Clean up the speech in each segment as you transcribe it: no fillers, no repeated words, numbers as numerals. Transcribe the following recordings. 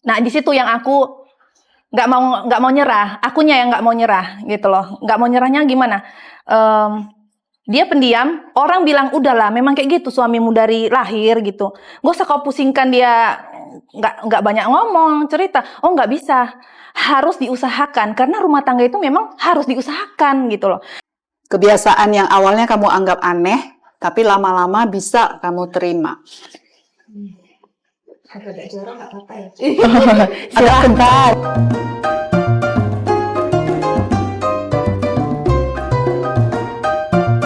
Nah, di situ yang aku nggak mau nyerah. Akunya yang nggak mau nyerah gitu loh. Nggak mau nyerahnya gimana? Dia pendiam. Orang bilang udahlah, memang kayak gitu suamimu dari lahir gitu. Gak usah kau pusingkan dia. Nggak banyak ngomong, cerita. Oh nggak bisa. Harus diusahakan karena rumah tangga itu memang harus diusahakan gitu loh. Kebiasaan yang awalnya kamu anggap aneh, tapi lama-lama bisa kamu terima. Agak jorok nggak apa-apa ya. Agak kental.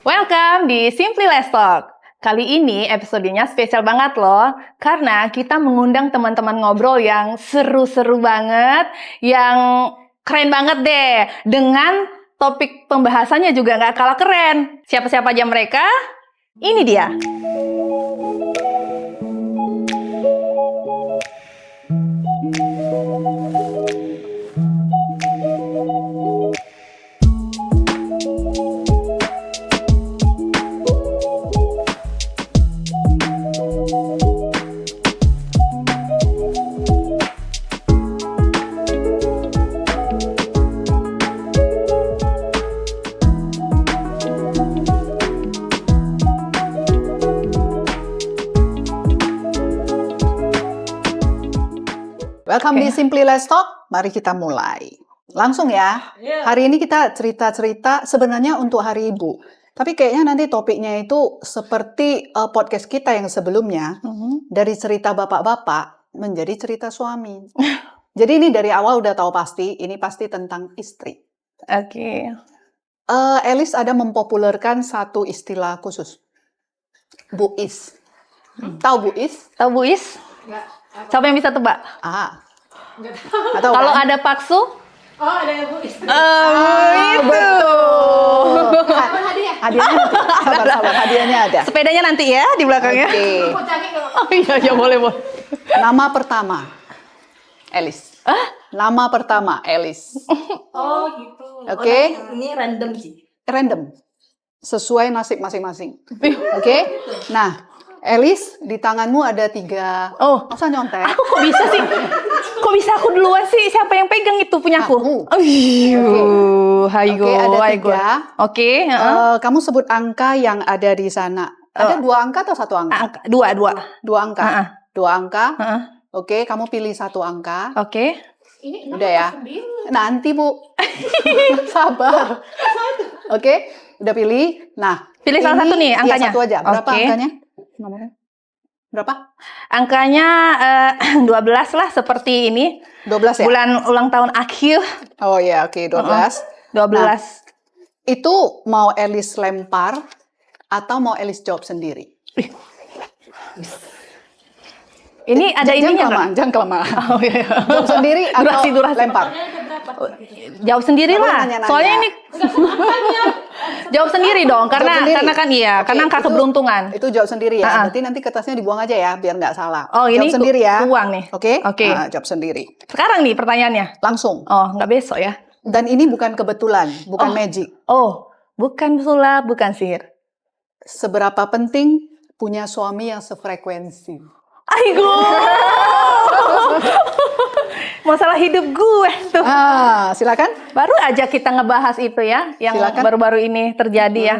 Welcome di Simply Let's Talk. Kali ini episodenya spesial banget loh, karena kita mengundang teman-teman ngobrol yang seru-seru banget, yang keren banget deh, dengan topik pembahasannya juga nggak kalah keren. Siapa-siapa aja mereka? Ini dia. Welcome di Simply Let's Talk. Mari kita mulai. Langsung ya. Hari ini kita cerita-cerita sebenarnya untuk Hari Ibu. Tapi kayaknya nanti topiknya itu seperti podcast kita yang sebelumnya. Dari cerita bapak-bapak menjadi cerita suami. Jadi ini dari awal udah tahu pasti, ini pasti tentang istri. Oke. Elis ada mempopulerkan satu istilah khusus. Buis. Tahu buis? Tahu Bu Is? Nggak. Siapa yang bisa tebak? Nggak tahu. Atau Kalau kan? ada paksu? Oh, ada yang Bu istri. Itu. Apa hadiah? Hadiahnya nanti. Sabar, hadiahnya ada. Sepedanya nanti ya di belakangnya. Oke. Mau cari kalau Oh iya, boleh. Nama pertama, Elis. Nama pertama, Elis. oh gitu. Oke. Ini random sih. Random. Sesuai nasib masing-masing. Oke. Nah, Elis, di tanganmu ada 3. Oh. Masa nyontek? Aku kok bisa sih? Kok bisa aku duluan sih? Siapa yang pegang itu punyaku? Aku. Oh iya. Hayo. Oke, ada 3. Oke. Kamu sebut angka yang ada di sana. Ada 2 angka atau 1 angka? Dua. 2 angka. 2 angka. Oke, kamu pilih 1 angka. Oke. Ini Udah ya. Nanti Bu. Sabar. Oke, udah pilih. Nah, Pilih salah satu nih angkanya. Iya, 1 aja. Berapa Oke. angkanya? Nomornya? Berapa? Angkanya 12 lah seperti ini. 12 ya? Bulan ulang tahun akhir. Oh ya, oke, 12. 12. Nah, itu mau Elis lempar atau mau Elis jawab sendiri? Ini ada ininya nggak? Jangan kelamaan. Oh iya. Jawab sendiri atau Durasi. lempar? Jawab sendiri Nggak boleh lah. nanya-nanya. Soalnya ini jawab sendiri dong, karena Jawab sendiri. kan iya, Oke, karena angka itu- keberuntungan. Itu jawab sendiri ya. Ah, ah. Berarti nanti kertasnya dibuang aja ya, biar nggak salah. Oh, ini jawab sendiri ya. uang nih. Oke? Oke. Nah, jawab sendiri. Sekarang nih pertanyaannya. Langsung. Oh, nggak besok ya? Dan ini bukan kebetulan, bukan magic. Oh, bukan sulap, bukan sihir. Seberapa penting punya suami yang sefrekuensi? Aigo. Masalah hidup gue tuh. Silakan. Baru aja kita ngebahas itu ya, yang Silakan. baru-baru ini terjadi ya.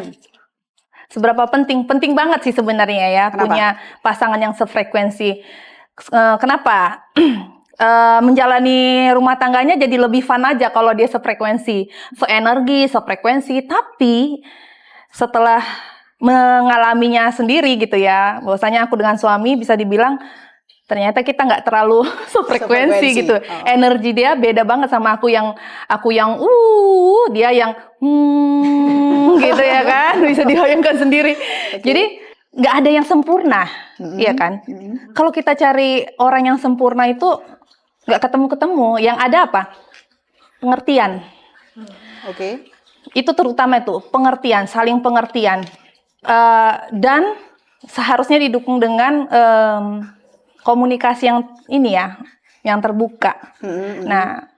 Seberapa penting? Penting banget sih sebenarnya ya, Kenapa? punya pasangan yang sefrekuensi. Kenapa? Menjalani rumah tangganya jadi lebih fun aja kalau dia sefrekuensi, seenergi, sefrekuensi. Tapi setelah mengalaminya sendiri gitu ya, bahwasanya aku dengan suami bisa dibilang ternyata kita nggak terlalu sefrekuensi gitu. Oh. Energi dia beda banget sama aku yang dia yang gitu ya kan, bisa dibayangkan sendiri. Jadi nggak ada yang sempurna, iya kan? Kalau kita cari orang yang sempurna itu nggak ketemu. Yang ada apa? Pengertian. Oke. Itu terutama itu pengertian, saling pengertian. Dan seharusnya didukung dengan komunikasi yang ini ya, yang terbuka. Nah,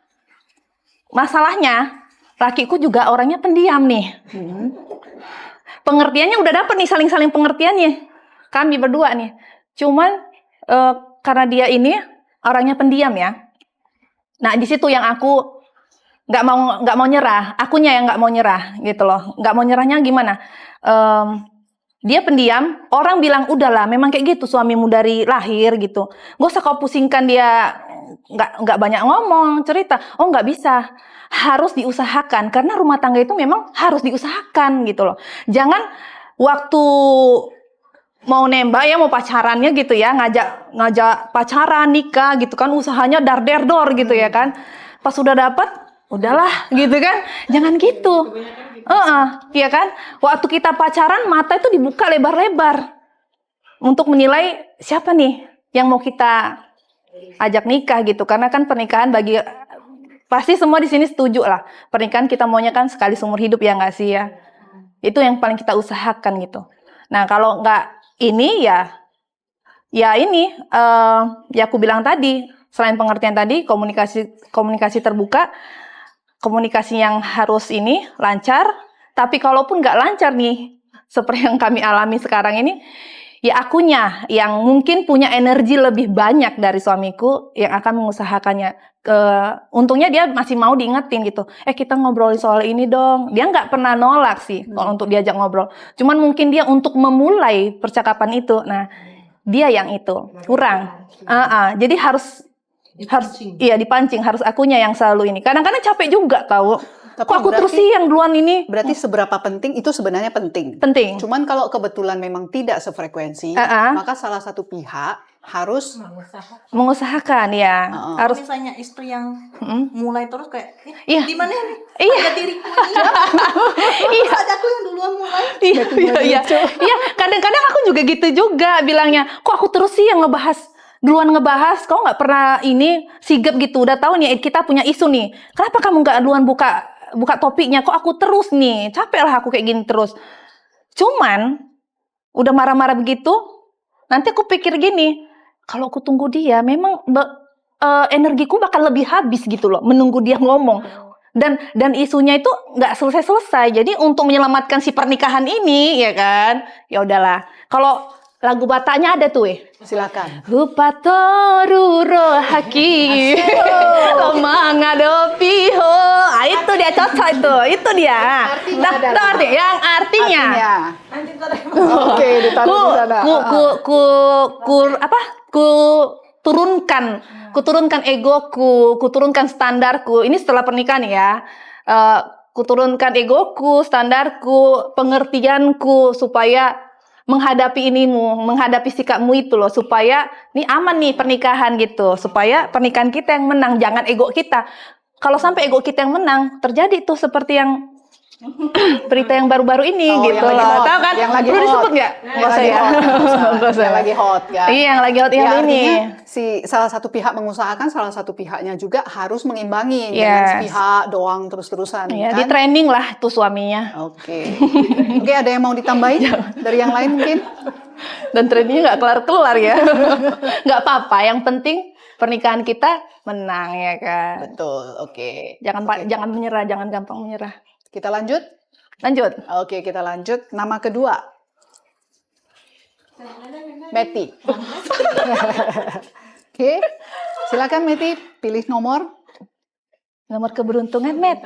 masalahnya lakiku juga orangnya pendiam nih. Pengertiannya udah dapet nih, saling pengertiannya. Kami berdua nih. Cuman karena dia ini orangnya pendiam ya. Nah, di situ yang aku nggak mau nyerah. Akunya yang nggak mau nyerah gitu loh. Nggak mau nyerahnya gimana? Dia pendiam. Orang bilang udahlah, memang kayak gitu suamimu dari lahir gitu. Gak usah kau pusingkan dia. Nggak banyak ngomong cerita. Oh nggak bisa. Harus diusahakan karena rumah tangga itu memang harus diusahakan gitu loh. Jangan waktu mau nembak ya, mau pacarannya gitu ya, ngajak pacaran, nikah gitu kan, usahanya dar-der-dor gitu ya kan. Pas sudah dapat, udahlah gitu kan. Jangan gitu. Iya kan? Waktu kita pacaran, mata itu dibuka lebar-lebar untuk menilai siapa nih yang mau kita ajak nikah gitu. Karena kan pernikahan pasti semua di sini setuju lah. Pernikahan kita maunya kan sekali seumur hidup ya nggak sih ya? Itu yang paling kita usahakan gitu. Nah kalau nggak ini ya ini ya aku bilang tadi, selain pengertian tadi, komunikasi terbuka, komunikasi yang harus ini lancar. Tapi kalaupun nggak lancar nih, seperti yang kami alami sekarang ini, ya akunya yang mungkin punya energi lebih banyak dari suamiku yang akan mengusahakannya. Untungnya dia masih mau diingetin gitu. Kita ngobrolin soal ini dong. Dia nggak pernah nolak sih kalau untuk diajak ngobrol. Cuman mungkin dia untuk memulai percakapan itu. Nah, dia yang itu kurang. Jadi harus iya dipancing. Harus akunya yang selalu ini. Kadang-kadang capek juga tahu. Tapi Kok aku terus sih yang duluan ini? Berarti seberapa penting itu sebenarnya penting. Penting. Cuman kalau kebetulan memang tidak sefrekuensi, maka salah satu pihak harus mengusahakan ya. Harus misalnya istri yang mulai terus kayak Iya. di mana nih? Iya. Ada diriku ini. Iya. Ada aku yang duluan mulai. Iya. Kadang-kadang aku juga gitu juga bilangnya. Kok aku terus sih yang duluan ngebahas, kau nggak pernah ini sigap gitu. Udah tahu nih kita punya isu nih. Kenapa kamu nggak duluan buka topiknya? Kok aku terus nih? Capek lah aku kayak gini terus. Cuman udah marah-marah begitu, nanti aku pikir gini. Kalau aku tunggu dia, memang energiku bakal lebih habis gitu loh, menunggu dia ngomong. Dan isunya itu nggak selesai-selesai. Jadi untuk menyelamatkan si pernikahan ini, ya kan? Ya udahlah. Kalau lagu Bataknya ada tuh, silakan. Hupatoruro haki, menghadapi ho. Itu dia cocok itu dia. Yang artinya. Oke, ditaruh di sana. Kuturunkan egoku, kuturunkan standarku. Ini setelah pernikahan ya. Kuturunkan egoku, standarku, pengertianku supaya menghadapi sikapmu itu loh, supaya ini aman nih pernikahan gitu, supaya pernikahan kita yang menang, jangan ego kita. Kalau sampai ego kita yang menang, terjadi tuh seperti yang berita yang baru-baru ini gitu loh. Tahu kan? Yang lagi perlu hot. disebut nggak? Nggak usah ya. Yang lagi hot kan? Iya, yang lagi hot yang ini. Si salah satu pihak mengusahakan, salah satu pihaknya juga harus mengimbangi. Jangan sepihak doang terus-terusan. Iya, kan? di training lah tuh suaminya. Oke, ada yang mau ditambahin dari yang lain mungkin? Dan trainingnya nggak kelar-kelar ya. Nggak apa-apa, yang penting pernikahan kita menang ya kan. Betul, oke. Jangan menyerah, jangan gampang menyerah. Kita lanjut? Lanjut. Oke, kita lanjut. Nama kedua. Betty. Oke, silakan Betty, pilih nomor. Nomor keberuntungan, Met.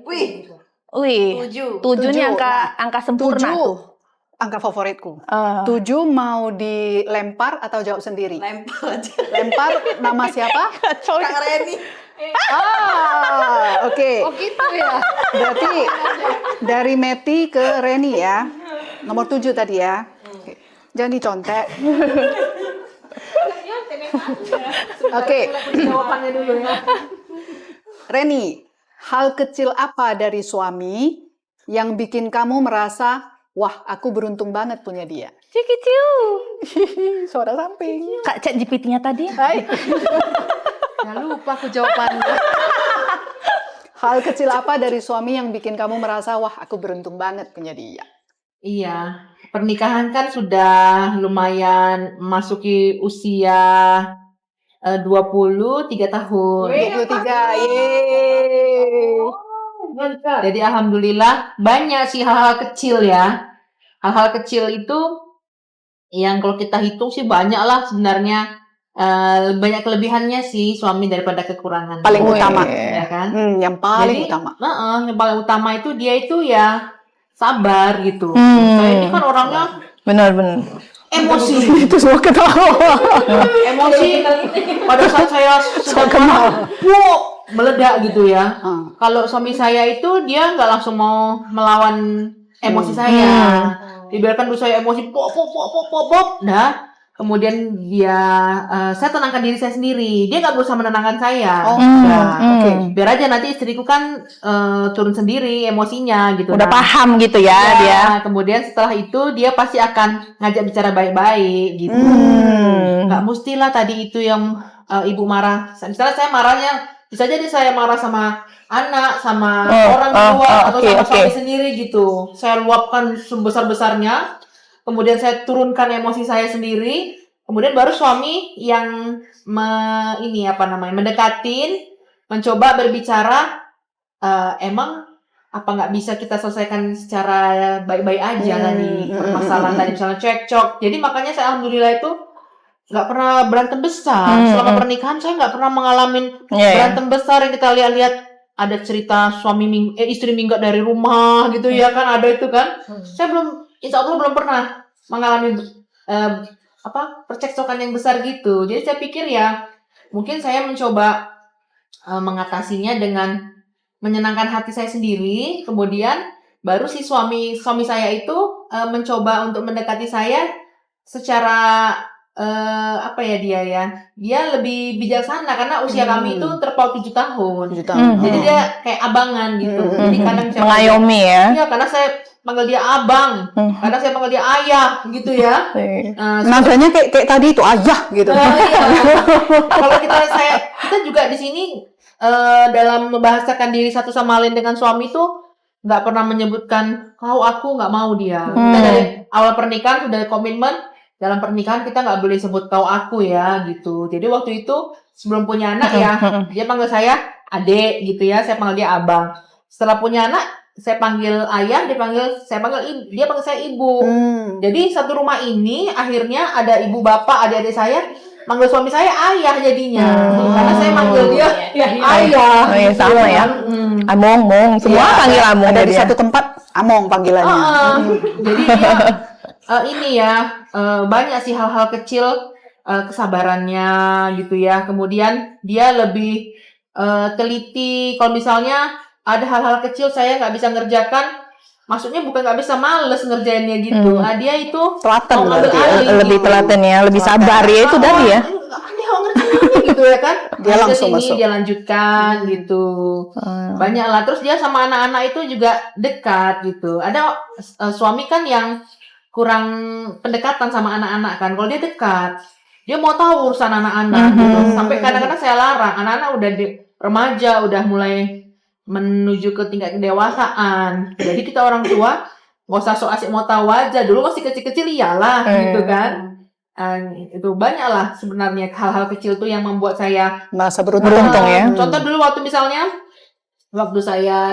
Wih, Wih, 7 nih angka sempurna 7, tuh. angka favoritku. 7 mau dilempar atau jawab sendiri? lempar aja. Lempar nama siapa? Kang Reni. Oke. Oh gitu ya. Berarti dari Meti ke Reni ya. Nomor 7 tadi ya. Oke. Jangan dicontek. Oke. Jawabannya dulu ya. Reni, hal kecil apa dari suami yang bikin kamu merasa, wah aku beruntung banget punya dia? Cikiciu. Suara samping. Kak Chat GPT-nya tadi. Hai. Ya lupa aku jawabannya. Hal kecil apa dari suami yang bikin kamu merasa, wah aku beruntung banget punya dia? Iya, pernikahan kan sudah lumayan memasuki usia 23 tahun. 23, yeay. Jadi alhamdulillah banyak sih hal-hal kecil ya. Hal-hal kecil itu yang kalau kita hitung sih banyak lah sebenarnya. banyak kelebihannya sih suami daripada kekurangan. Paling utama. ya kan? Yang paling Jadi, utama. yang paling utama itu dia itu ya sabar gitu. Hmm. Saya ini kan orangnya Benar-benar. emosi, Itu semua ketawa. emosi. Pada saat saya sedang marah, meledak gitu ya. Kalau suami saya itu dia nggak langsung mau melawan emosi saya. Dibiarkan dulu saya emosi, pop. Nah, kemudian saya tenangkan diri saya sendiri. Dia nggak berusaha menenangkan saya. Oke. Biar aja nanti istriku kan turun sendiri emosinya gitu. Udah Nah, paham gitu ya dia. kemudian setelah itu dia pasti akan ngajak bicara baik-baik gitu. Nggak mestilah tadi itu yang ibu marah. Misalnya saya marahnya, bisa jadi saya marah sama anak, sama orang di luar, atau sama suami sendiri gitu. Saya luapkan sebesar-besarnya, kemudian saya turunkan emosi saya sendiri, kemudian baru suami yang mendekatin, mencoba berbicara, emang apa nggak bisa kita selesaikan secara baik-baik aja tadi permasalahan tadi misalnya cekcok. Jadi makanya saya alhamdulillah itu nggak pernah berantem besar. Selama pernikahan saya nggak pernah mengalami berantem besar yang kita lihat ada cerita istri minggat dari rumah gitu ya kan, ada itu kan. Saya insya Allah belum pernah mengalami percekcokan yang besar gitu. Jadi saya pikir ya mungkin saya mencoba mengatasinya dengan menyenangkan hati saya sendiri, kemudian baru si suami saya itu mencoba untuk mendekati saya secara dia lebih bijaksana karena usia kami itu terpaut 7 tahun. Jadi dia kayak abangan gitu. Jadi kadang saya mengayomi ya. Iya, karena saya panggil dia abang, kadang saya panggil dia ayah gitu ya. Nadanya kayak tadi itu ayah gitu. Iya. Kalau kita juga di sini dalam membahasakan diri satu sama lain dengan suami itu nggak pernah menyebutkan kau aku, nggak mau dia. Kita dari awal pernikahan sudah komitmen. Dalam pernikahan kita nggak boleh sebut kau aku ya gitu. Jadi waktu itu sebelum punya anak ya, dia panggil saya adek gitu ya, saya panggil dia abang. Setelah punya anak, saya panggil ayah, dia panggil saya ibu. Jadi satu rumah ini akhirnya ada ibu bapak, adik-adik saya manggil suami saya ayah jadinya. Karena saya manggil dia ayah. Oh iya, sama ya. Among, semua panggil among. Ada di satu tempat among panggilannya. Jadi dia banyak sih hal-hal kecil, kesabarannya gitu ya. Kemudian dia lebih teliti. Kalau misalnya ada hal-hal kecil saya nggak bisa ngerjakan, maksudnya bukan nggak bisa, males ngerjainnya gitu. Dia itu Telaten mau ngambil berarti ya. alih Lebih gitu. telaten ya, lebih sabar ya itu tadi ya. Dia mau ngerjain gitu ya kan. Dia langsung Ini masuk. dia lanjutkan gitu. Banyak lah. Terus dia sama anak-anak itu juga dekat gitu. Ada suami kan yang kurang pendekatan sama anak-anak kan. Kalau dia dekat, dia mau tahu urusan anak-anak gitu. Sampai kadang-kadang saya larang. Anak-anak udah remaja, udah mulai menuju ke tingkat kedewasaan. Jadi kita orang tua nggak usah sok asik mau tahu aja. Dulu masih kecil-kecil iyalah gitu kan. Itu banyak lah sebenarnya hal-hal kecil tuh yang membuat saya Merasa beruntung ya. Contoh dulu waktu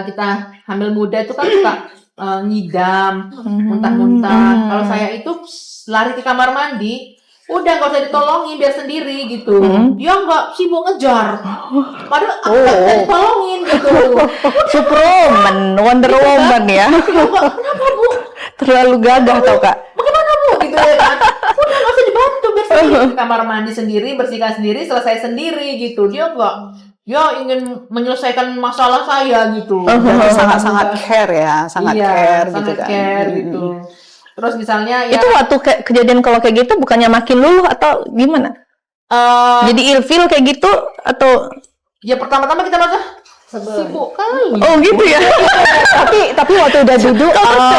kita hamil muda itu kan suka ngidam, muntah-muntah. Kalau saya itu lari ke kamar mandi, udah nggak usah ditolongin, biar sendiri gitu. Dia nggak sibuk ngejar, padahal aku nggak ditolongin gitu. Superwoman, Wonder Woman ya. Kenapa bu? Terlalu gagah tau kak. Bagaimana bu? Gitu ya kan? Udah nggak usah dibantu, biar sendiri. Kamar mandi sendiri, bersihkan sendiri, selesai sendiri gitu. Dia ingin menyelesaikan masalah saya gitu. Sangat-sangat care ya, sangat care gitu kan. Care gitu. Terus misalnya ya Itu waktu kejadian kalau kayak gitu bukannya makin luluh atau gimana? Jadi ilfil kayak gitu atau? Ya pertama-tama kita merasa sibuk kali. Oh gitu ya. tapi waktu udah duduk gitu.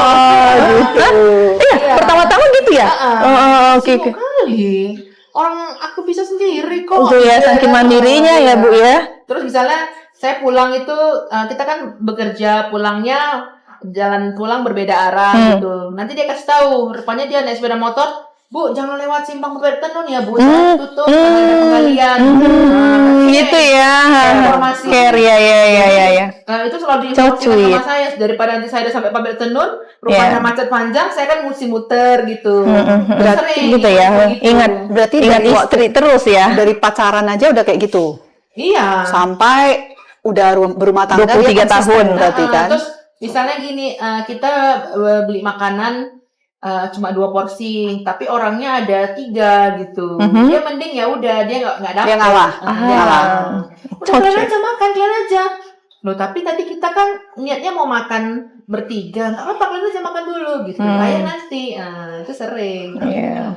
Iya, pertama-tama gitu ya. Oke. Sibuk kali. Orang aku bisa sendiri kok. Oh ya, saking mandirinya ya Bu ya. Terus misalnya saya pulang itu kita kan bekerja, pulangnya jalan pulang berbeda arah gitu. Nanti dia kasih tahu, rupanya dia naik sepeda motor Bu, jangan lewat simpang Pabrik Tenun ya, Bu. Saya tutup karena ada penggalian. Gitu ya. Informasi. Care, ya. Nah, itu selalu diinformasikan Sweet. sama saya. Daripada nanti saya udah sampai Pabrik Tenun, rupanya macet panjang, saya kan mesti muter gitu. Berarti Sering gitu ya. gitu. Berarti Ingat dari waktu istri terus ya. dari pacaran aja udah kayak gitu. Iya. Sampai udah berumah tangga 23 dia konsisten tahun. berarti kan. Terus misalnya gini, kita beli makanan cuma 2 porsi, tapi orangnya ada 3 gitu. Dia mending ya udah dia nggak dapet. Dia ngalah. Dia ngalah. Udah kalian aja makan, kalian aja. Loh tapi tadi kita kan niatnya mau makan bertiga, nggak apa-apa kalian aja makan dulu gitu. Ayo nanti, itu sering. Iya.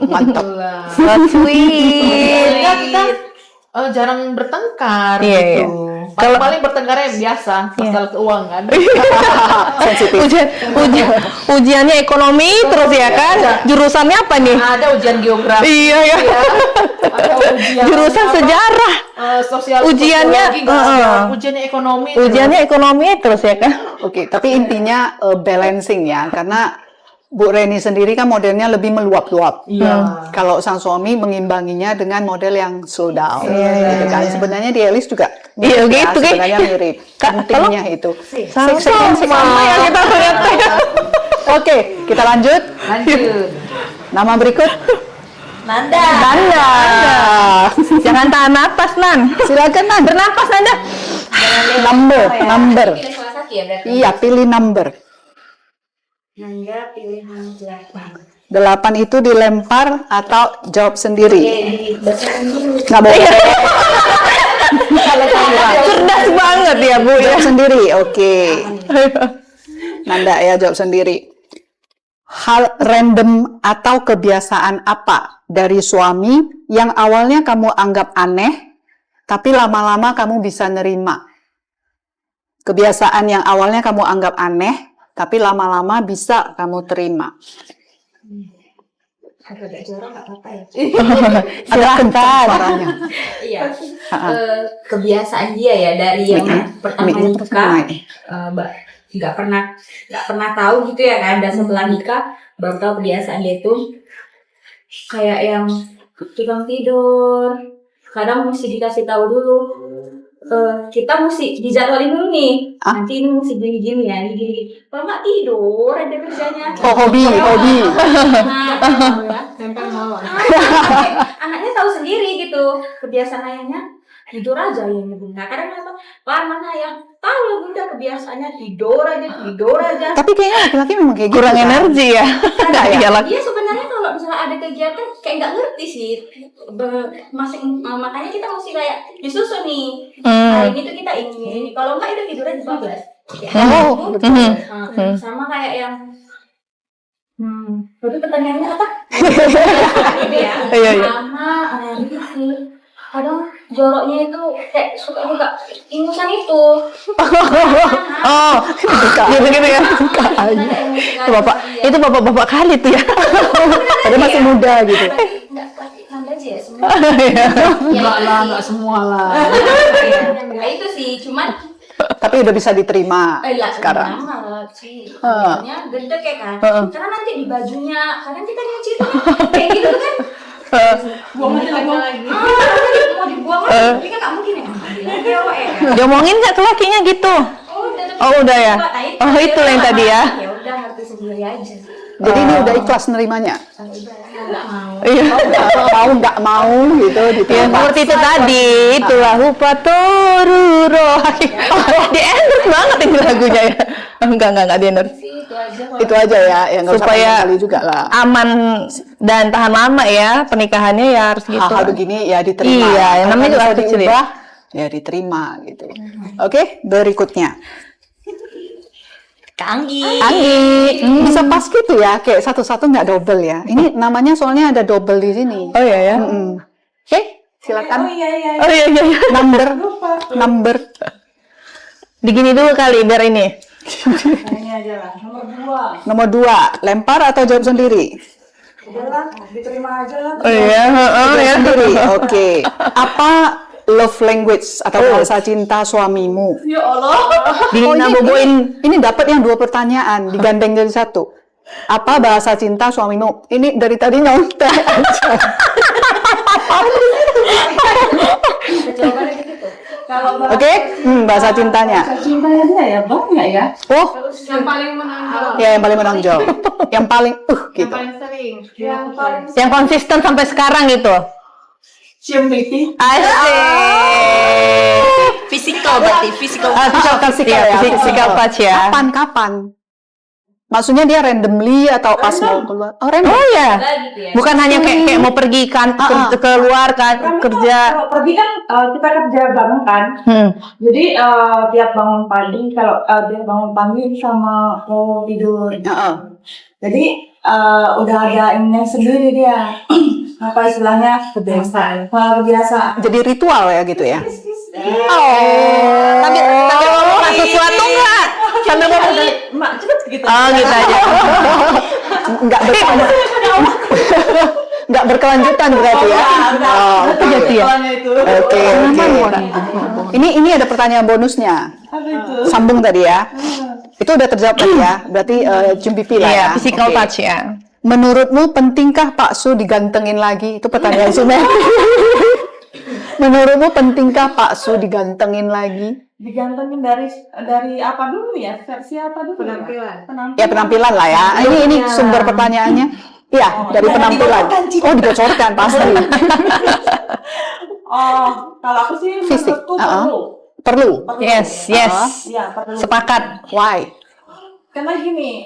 Mantap. Itulah. Sweet. Sehingga kita jarang bertengkar Iya, gitu. Paling bertengkarnya yang biasa, masalah keuangan. Sensitif. Ujiannya ekonomi terus ya kan? Jurusannya apa nih? Ada ujian geografi. Iya ya. Ada ujian Jurusan apa? sejarah. Sosial Ujiannya, sosiologi, nggak ada. Ujiannya ekonomi. Ujiannya ekonomi terus ya kan? Oke, tapi intinya balancing ya, karena Bu Reni sendiri kan modelnya lebih meluap-luap. Iya. Kalau sang suami mengimbanginya dengan model yang slow down, gitu kan. Sebenarnya di Elis juga Iya, mirip ya, gitu, Ki. sebenarnya mirip. Pentingnya itu. Sama ya kita ternyata. Oke, kita lanjut. Lanjut. Nama berikut. Nanda. Nanda. Jangan tahan napas, Nan. Silakan Nan. Bernapas, Nanda. Number. Pilih salah satu ya berarti. Iya, pilih number. Nanda pilih yang 8. 8 itu dilempar atau jawab sendiri? Dibacakan dulu. Nggak boleh. Cerdas banget ya, Bu ya. Jawab sendiri, oke. Nanda ya, jawab sendiri. Hal random atau kebiasaan apa dari suami yang awalnya kamu anggap aneh, tapi lama-lama kamu bisa nerima? Kebiasaan yang awalnya kamu anggap aneh, tapi lama-lama bisa kamu terima. Agak jorok nggak apa-apa ya. Agak kencang suaranya. Iya. Kebiasaan dia ya dari yang pertama nikah, nggak pernah tahu gitu ya kan. Dan setelah nikah baru tahu kebiasaan dia itu kayak yang tukang tidur. Kadang mesti dikasih tahu dulu. Kita mesti dijadwalin dulu nih. Nanti ini mesti gini-gini ya, gini. Kalau nggak tidur ada kerjanya. Oh, hobi. Tempel mawar. Anaknya tahu sendiri gitu kebiasaan ayahnya tidur aja ya bunda. Kadang apa? Mana ya? Tahu ya bunda kebiasaannya tidur aja. Tapi kayaknya laki-laki memang kayak gitu. Kurang kan? energi ya. Iya sebenarnya kalau misalnya ada kegiatan kayak nggak ngerti sih. Makanya kita mesti kayak disusun nih. Hari ini tuh kita ini. Kalau nggak itu tidur aja bablas. Sama kayak yang Berarti pertanyaannya apa? Iya. Sama ini sih. Kadang joroknya itu kayak suka buka ingusan itu. Oh, gitu ya. Itu bapak-bapak kali tuh ya. Padahal masih muda gitu. Enggak Nanda aja ya semua. Enggak semua lah. Nah, itu sih cuman Tapi udah bisa diterima sekarang. sih. Sebenarnya gede kayak kan. Karena nanti di bajunya, kadang kita nyuci itu kayak gitu kan. Buang lagi. Mau dibuang lagi, tapi kan nggak mungkin ya. Diomongin nggak ke lakinya gitu? Oh, udah ya. Oh, itu yang tadi ya. Ya udah ngerti sendiri aja. Jadi ini udah ikhlas nerimanya. Nggak mau. Iya. Nggak mau gitu Ya, diterima. seperti itu tadi, itulah Hupatoruro. Di endorse banget ini lagunya ya. Enggak di endorse. Itu aja ya, yang nggak usah Supaya kali juga lah. aman dan tahan lama ya pernikahannya ya harus gitu. Hal-hal begini ya diterima. Iya, yang namanya juga Kalau harus bisa diubah, ya diterima gitu. Oke, berikutnya. Anggi. Bisa pas gitu ya, kayak satu-satu nggak double ya. Ini namanya soalnya ada double di sini. Oh iya ya. Oke, silakan. Oh iya. Number. Digini dulu kali biar ini. Ini aja lah. Nomor 2, lempar atau jawab sendiri? Diterima aja lah. Oh iya, Jawab sendiri. Oke. Apa love language atau bahasa cinta suamimu? Ya Allah. Dina boboin. Ini dapat yang 2 pertanyaan digandeng jadi 1. Apa bahasa cinta suamimu? Ini dari tadi nyontek aja. Jawabannya gitu. Kalau Oke, bahasa cintanya. Bahasa cintanya dia ya banyak ya. Oh, Yang paling menonjol. ya yang paling menonjol. Yang paling Yang gitu. paling sering. yang paling Yang konsisten sampai sekarang gitu. Cium pipi. Asik. Physical berarti, physical. Physical ya. Physical touch ya. Kapan? Maksudnya dia randomly atau pas mau keluar? Oh, random. Oh ya. gitu ya. Bukan hanya kayak mau pergi kan keluar kan kerja. Kalau pergi kan kita kerja bareng kan. Jadi tiap bangun pagi kalau dia bangun pagi sama mau tidur. Heeh. Jadi udah ada ininya sendiri dia. Apa istilahnya? Kebiasaan. Kebiasaan. Jadi ritual ya gitu ya. Sambil ngomong sesuatu enggak? Sambil ngomong Mak cepet gitu. oh gitu aja. Enggak enggak berkelanjutan berarti ya. Oh, Itu jadi ya. Oke. Ini ada pertanyaan bonusnya. Apa itu? Sambung tadi ya. Itu udah terjawab tadi ya. Berarti cium pipi lah ya. Iya, physical Oke. touch ya. Menurutmu pentingkah Pak Su digantengin lagi? Itu pertanyaan Sumet. Menurutmu pentingkah Pak Su digantengin lagi? Digantengin dari apa dulu ya? Versi apa dulu? Penampilan. Ya penampilan lah ya. Ini sumber pertanyaannya. Iya, dari penampilan. Oh, dibocorkan pasti. Oh, kalau aku sih Fisik. menurutku perlu. Perlu. Yes. Iya, perlu. Sepakat. Why? Karena gini,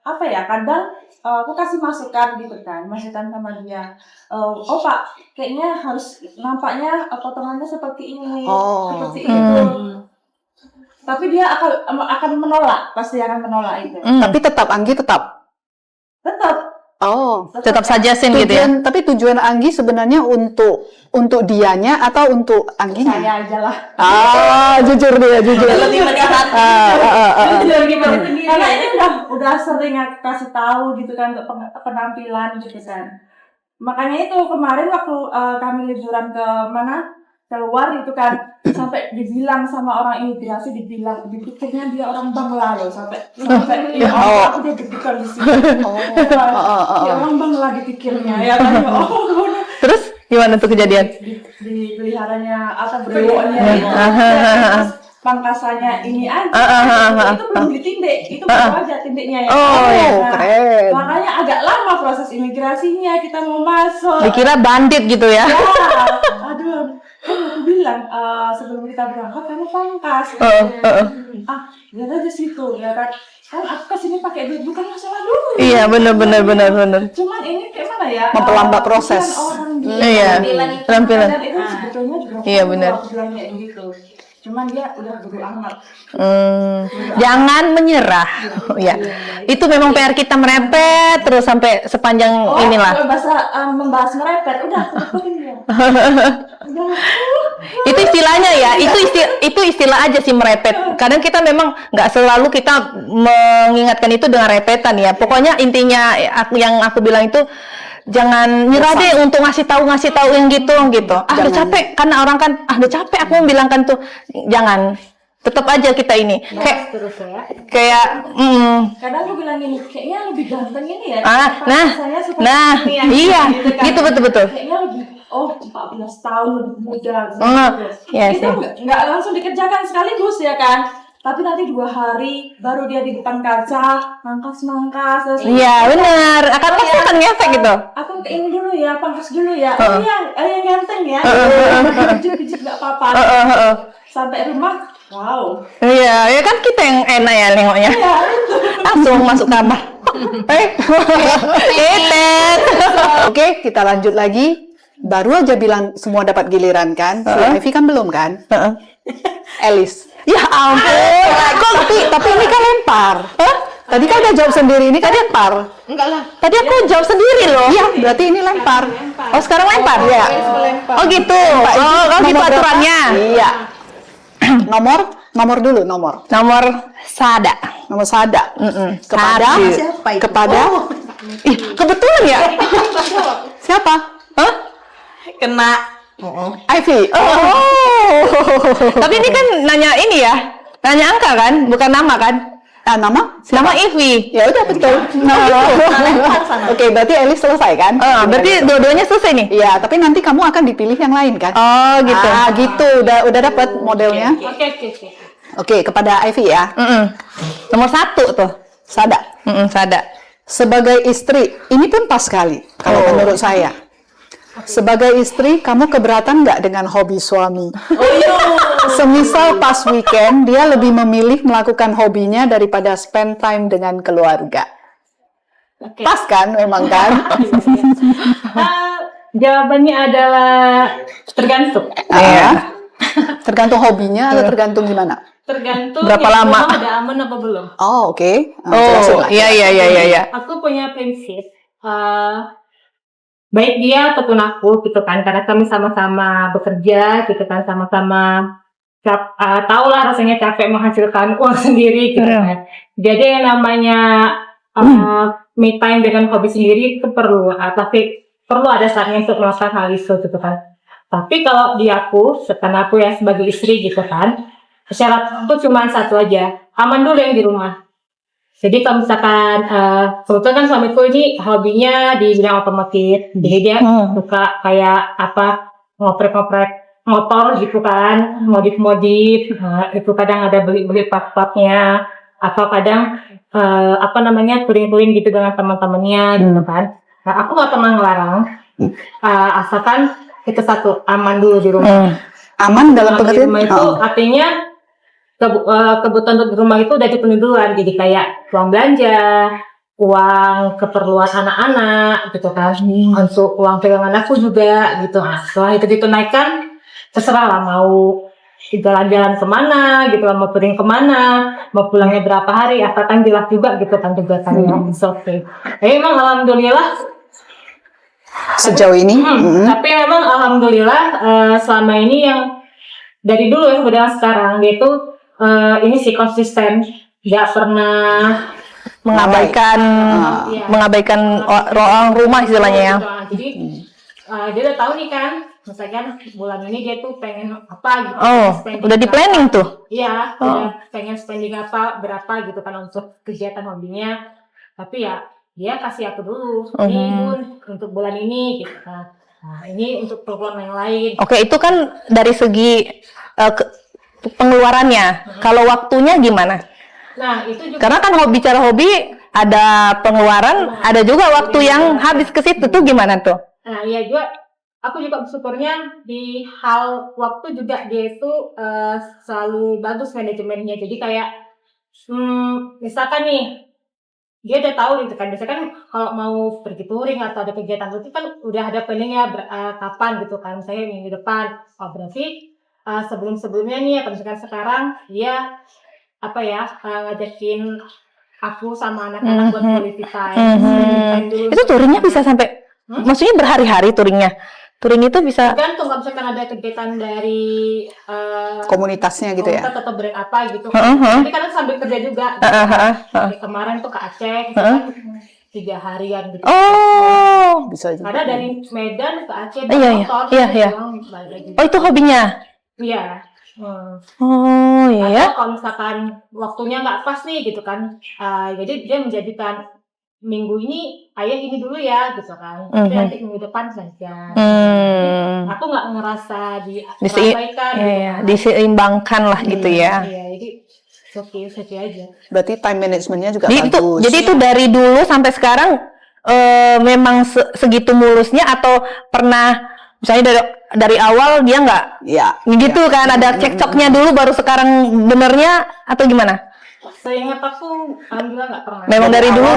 apa ya, kadang aku kasih masukan gitu kan, masukan sama dia. Oh Pak, kayaknya harus nampaknya potongannya seperti ini, Oh. seperti itu. Tapi dia akan menolak, pasti akan menolak itu. Tapi tetap Anggi tetap. Tetap. Oh. Tetap saja sin gitu ya. Tapi tujuan Anggi sebenarnya untuk dianya atau untuk Angginya? Saya aja lah. Jujur dia, jujur. Lebih melihat. Karena ini udah sering aku kasih tahu gitu kan untuk penampilan gitu kan. Makanya itu kemarin waktu kami liburan ke mana? Keluar itu kan sampai dibilang sama orang imigrasi, dipikirnya dia orang Bangla loh sampai ya Allah, aku dia deg-degan di sini. Ya orang Bangla dipikirnya ya kan. Terus gimana tuh kejadian? Di peliharanya atau brewoknya itu terus pangkasannya ini aja itu belum ditindek, itu baru aja tindeknya ya. Oh, ya. Keren. Makanya agak lama proses imigrasinya, kita mau masuk Dikira bandit gitu ya. ya. Aduh, kan aku bilang sebelum kita berangkat kamu pangkas lihat aja situ ya kan aku kesini pakai duit bukan masalah dulu. Iya, benar. Cuman ini kayak mana ya, Memperlambat proses. orang Iya, penampilan. dan itu sebetulnya juga Iya, benar. aku bilang kayak gitu. Cuman dia udah bodo amat. Jangan menyerah. Ya. Itu memang PR kita merepet terus sampai sepanjang inilah. Kalau membahas merepet, udah terusin dia. Udah. Itu istilahnya ya. Itu istilah aja sih merepet. Kadang kita memang nggak selalu kita mengingatkan itu dengan repetan ya. Pokoknya intinya yang aku bilang itu jangan nyerah deh untuk ngasih tahu yang gitu. Udah capek karena orang kan udah capek aku membilangkan tuh. Jangan. Tetap aja kita ini kayak Kadang aku bilang gini, kayaknya lebih ganteng ini ya. Saya suka ini ya, iya gitu kan. gitu betul. Kayaknya lebih 14 tahun lebih muda gitu. Iya Itu sih. nggak langsung dikerjakan sekaligus ya kan. Tapi nanti 2 hari baru dia di depan kaca mangkas terus. Iya benar, pasti akan ngefek gitu. Aku ke ini dulu ya, pangkas dulu ya. Yang ganteng ya. Pijit nggak apa-apa. Sampai rumah, wow. Iya, ya kan kita yang enak ya nengoknya. Ya itu. Langsung masuk kamar. Etet. Oke, kita lanjut lagi. Baru aja bilang semua dapat giliran kan? Si Ivy kan belum kan? Elis. Ya ampun. Tapi ini kan lempar. Tadi kan udah jawab sendiri, ini kan lempar. Enggak lah. Tadi aku jawab sendiri loh. Iya, berarti ini lempar. Oh sekarang lempar? Iya. Oh gitu. Oh gitu Nomor berapa? aturannya. Iya. Nomor dulu, nomor. Nomor sada. Nomor sada. Kepada Satu. Siapa itu? kepada Ih, kebetulan ya? siapa? Hah? Kena. Ivy. Tapi ini kan nanya ini ya. Nanya angka kan, bukan nama kan? Nama? Nama Ivy. Ya udah betul. Oke, berarti Elis selesai kan? Berarti dua-duanya selesai nih. Iya, tapi nanti kamu akan dipilih yang lain kan? Oh, gitu. Gitu. Udah dapat modelnya. Oke. Oke, kepada Ivy ya. Nomor 1 tuh. Sada. Sada. Sebagai istri, ini pun pas sekali kalau menurut saya. Sebagai istri, kamu keberatan nggak dengan hobi suami? Semisal pas weekend, dia lebih memilih melakukan hobinya daripada spend time dengan keluarga. Oke. Pas kan, memang kan? Jawabannya adalah tergantung. Tergantung hobinya atau tergantung gimana? Tergantung Berapa yang lama? rumah udah aman apa belum. Oh, oke. Oh, Jelasin lah. iya. Aku punya prinsip, baik dia ataupun aku gitu kan, karena kami sama-sama bekerja gitu kan, sama-sama tahu lah rasanya capek menghasilkan uang sendiri gitu kan. Jadi yang namanya me time dengan hobi sendiri itu perlu, tapi perlu ada saatnya untuk melakukan hal itu gitu kan. Tapi kalau di aku, karena aku ya sebagai istri gitu kan, syarat itu cuma satu aja, aman dulu yang di rumah. Jadi kalau misalkan kebetulan kan suamiku ini hobinya di bidang otomotif, jadi dia suka kayak ngoprek-ngoprek motor gitu kan, modif-modif, itu kadang ada beli-beli part-partnya, atau kadang touring-touring gitu dengan teman-temannya gitu kan. Nah, aku nggak pernah ngelarang, asalkan itu satu, aman dulu di rumah. Aman dalam Aman di pengertian? rumah itu artinya kebutuhan di rumah itu udah dipenuhi duluan, jadi kayak uang belanja, uang keperluan anak-anak gitu kan, untuk uang pegangan aku juga gitu. Nah, setelah itu ditunaikan, terserah lah mau jalan-jalan kemana gitu, mau touring kemana, mau pulangnya berapa hari, asalkan jelas juga gitu kan tugasannya. It's okay. Jadi emang alhamdulillah Sejauh ini? tapi memang alhamdulillah selama ini yang dari dulu ya sampai sekarang dia itu ini sih konsisten, nggak pernah mengabaikan orang rumah istilahnya ya. Jadi dia udah tahu nih kan, misalkan bulan ini dia tuh pengen apa gitu. Spending Udah di planning tuh. Iya, udah pengen spending berapa gitu kan untuk kegiatan hobinya. Tapi ya dia kasih aku dulu, ini Bun, untuk bulan ini gitu kan. Nah, ini untuk program yang lain. Oke, itu kan dari segi pengeluarannya. Kalau waktunya gimana? Nah, itu juga Karena kan bicara hobi ada pengeluaran, ada juga waktu yang habis ke situ tuh gimana tuh? Nah, iya juga, aku juga bersyukurnya di hal waktu juga dia itu selalu bagus manajemennya. Jadi kayak, misalkan nih, dia udah tahu gitu kan. Biasanya kan kalau mau pergi touring atau ada kegiatan itu kan udah ada planningnya kapan gitu kan. Misalnya minggu depan. Oh, berarti sebelum-sebelumnya nih, atau misalkan sekarang dia ngajakin aku sama anak-anak buat quality time. Dulu. Itu touringnya bisa sampai, maksudnya berhari-hari touringnya. Touring itu bisa. Tergantung kalau misalkan ada kegiatan dari Komunitasnya gitu ya? komunitas atau brand apa gitu. Jadi kadang sambil kerja juga. Kayak kemarin tuh ke Aceh, gitu kan 3 harian gitu. Oh, Bisa juga. Ada dari Medan ke Aceh Iya. motor. Iya. Balik lagi. Oh, itu hobinya. Iya. Oh, iya. Atau kalau misalkan waktunya nggak pas nih gitu kan, jadi dia menjadikan minggu ini ayah ini dulu ya gitu kan, tapi nanti minggu depan saja. Aku nggak ngerasa diabaikan, Diseimbangkan lah gitu ya. Iya, jadi oke aja. Berarti time managementnya juga Jadi bagus. jadi itu dari dulu sampai sekarang memang segitu mulusnya, atau pernah misalnya dari awal dia nggak Ya. gitu kan, ada cekcoknya dulu baru sekarang benernya, atau gimana? Seingat aku alhamdulillah nggak pernah. Memang dari dulu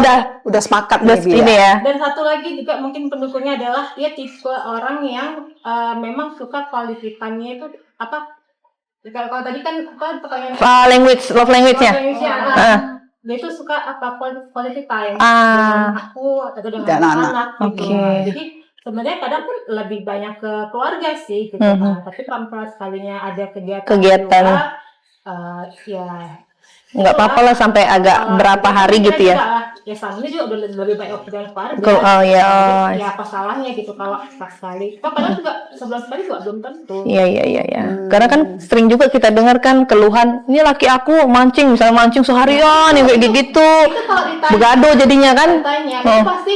udah sepakat udah maybe ini ya. Dan satu lagi juga mungkin pendukungnya adalah dia tipe orang yang memang suka quality time-nya itu apa? Kalau tadi kan pertanyaan Love language-nya. Dia itu suka quality time Ah. dengan aku atau dengan Dan anak gitu. Oke. Jadi sebenarnya kadang pun lebih banyak ke keluarga sih gitu kan. Tapi kalau sekalinya ada kegiatan. Kegiatan. Di luar, ya nggak apa-apa lah sampai agak berapa hari gitu ya. Ya suaminya juga udah lebih baik waktu dari keluarga. Oh ya. Ya apa salahnya gitu kalau pas sekali. Kadang juga sebulan sekali juga belum tentu. Iya. Karena kan sering juga kita dengar kan keluhan, ini laki aku mancing, misalnya mancing seharian, yang kayak gitu. Itu kalau ditanya, Begado jadinya kan. itu pasti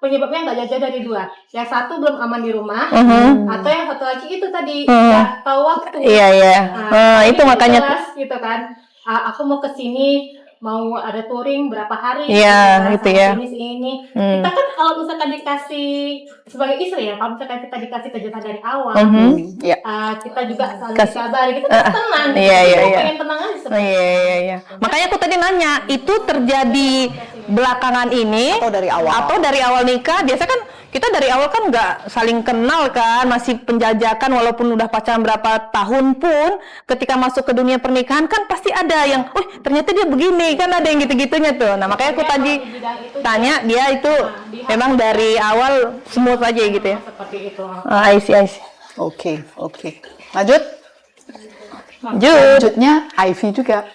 penyebabnya nggak jauh dari dua. Yang satu belum aman di rumah, atau yang satu lagi itu tadi nggak tahu waktu. Iya. Itu makanya. Jelas, gitu kan. Aku mau ke sini, mau ada touring berapa hari. Iya, gitu ya. Ini. Kita kan kalau misalkan dikasih sebagai istri ya, kalau misalkan kita dikasih kejelasan dari awal, Ya. kita juga saling dikabari, kita kan tenang. Iya. Pengen tenang aja sebenarnya. Iya. Makanya aku tadi nanya, itu terjadi belakangan ini Atau dari awal? nikah? Biasa kan kita dari awal kan nggak saling kenal kan, masih penjajakan walaupun udah pacaran berapa tahun pun, ketika masuk ke dunia pernikahan kan pasti ada yang, ternyata dia begini, kan ada yang gitu-gitunya tuh. Nah makanya aku tadi tanya dia itu memang dari awal smooth aja gitu ya. Seperti itu. I see. Oke. Lanjut. Lanjutnya Ivy juga.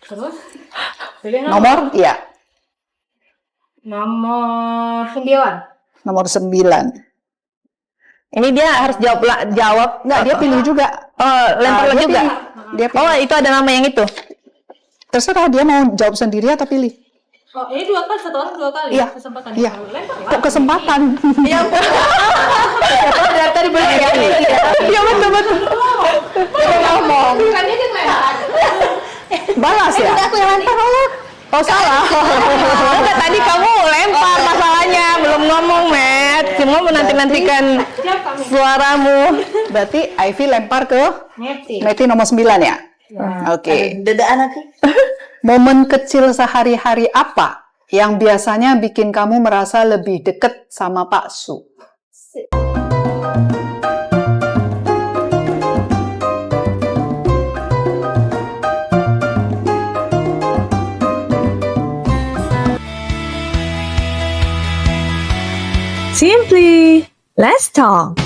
Terus? Nomor? Iya. Nomor 9. Nomor 9. Ini dia harus jawab. Enggak, dia pilih juga. Lempar dia juga. pilih. Dia pilih. Itu ada nama yang itu. Terserah dia mau jawab sendiri atau pilih. Oh, ini dua kali, satu orang 2 kali Iya. kesempatan. Iya. Lempar lah. Kok kesempatan? Iya. Dari tadi boleh ya. Iya betul. Ngomong. Bukannya dia lempar. Balas ya? Aku yang lempar. Oh salah. Enggak, tadi kamu lempar masalahnya, belum ngomong, Matt. Cuma menanti-nantikan suaramu. Berarti Ivy lempar ke Ngerti. Meti nomor 9 ya? Oke. Dadaan aku. Momen kecil sehari-hari apa yang biasanya bikin kamu merasa lebih dekat sama Pak Su? Simply, let's talk.